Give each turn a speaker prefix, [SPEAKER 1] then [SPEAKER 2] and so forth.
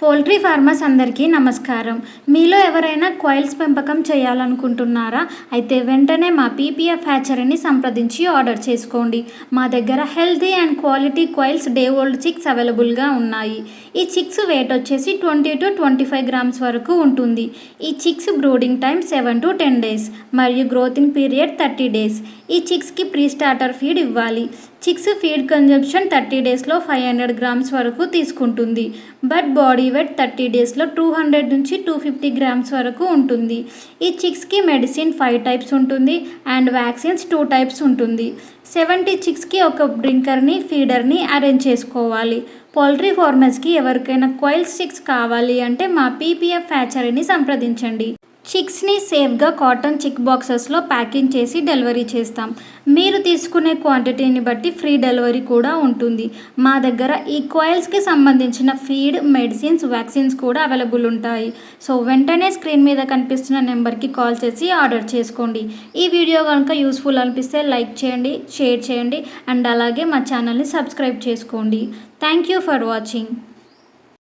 [SPEAKER 1] Poultry farmers అందరికీ నమస్కారం. మీలో ఎవరైనా క్వైల్స్ పెంపకం చేయాలనుకుంటున్నారా? అయితే వెంటనే మా పీపీఎఫ్ హ్యాచరీని సంప్రదించి ఆర్డర్ చేసుకోండి. మా దగ్గర healthy and quality క్వైల్స్ day old chicks అవైలబుల్గా ఉన్నాయి. ఈ చిక్స్ వెయిట్ వచ్చేసి 20 to 25 గ్రామ్స్ వరకు ఉంటుంది. ఈ chicks brooding time 7 to 10 days మరియు గ్రోతింగ్ పీరియడ్ 30 days. ఈ చిక్స్కి ప్రీ స్టార్టర్ ఫీడ్ ఇవ్వాలి. చిక్స్ ఫీడ్ కన్జంప్షన్ 30 డేస్లో 500 గ్రామ్స్ వరకు తీసుకుంటుంది. బట్ బాడీ వెయిట్ 30 డేస్లో 200 నుంచి 250 గ్రామ్స్ వరకు ఉంటుంది. ఈ చిక్స్కి మెడిసిన్ 5 టైప్స్ ఉంటుంది అండ్ వ్యాక్సిన్స్ 2 టైప్స్ ఉంటుంది. 70 చిక్స్కి ఒక డ్రింకర్ని ఫీడర్ని అరేంజ్ చేసుకోవాలి. పౌల్ట్రీ ఫార్మర్స్కి ఎవరికైనా క్వైల్స్ చిక్స్ కావాలి అంటే మా పీపీఎఫ్ హ్యాచరీని సంప్రదించండి. చిక్స్ని సేఫ్గా కాటన్ చిక్ బాక్సెస్లో ప్యాకింగ్ చేసి డెలివరీ చేస్తాం. మీరు తీసుకునే క్వాంటిటీని బట్టి ఫ్రీ డెలివరీ కూడా ఉంటుంది. మా దగ్గర ఈ క్వైల్స్కి సంబంధించిన ఫీడ్, మెడిసిన్స్, వ్యాక్సిన్స్ కూడా అవైలబుల్ ఉంటాయి. సో వెంటనే స్క్రీన్ మీద కనిపిస్తున్న నెంబర్కి కాల్ చేసి ఆర్డర్ చేసుకోండి. ఈ వీడియో కనుక యూస్ఫుల్ అనిపిస్తే లైక్ చేయండి, షేర్ చేయండి అండ్ అలాగే మా ఛానల్ని సబ్స్క్రైబ్ చేసుకోండి. Thank you for watching.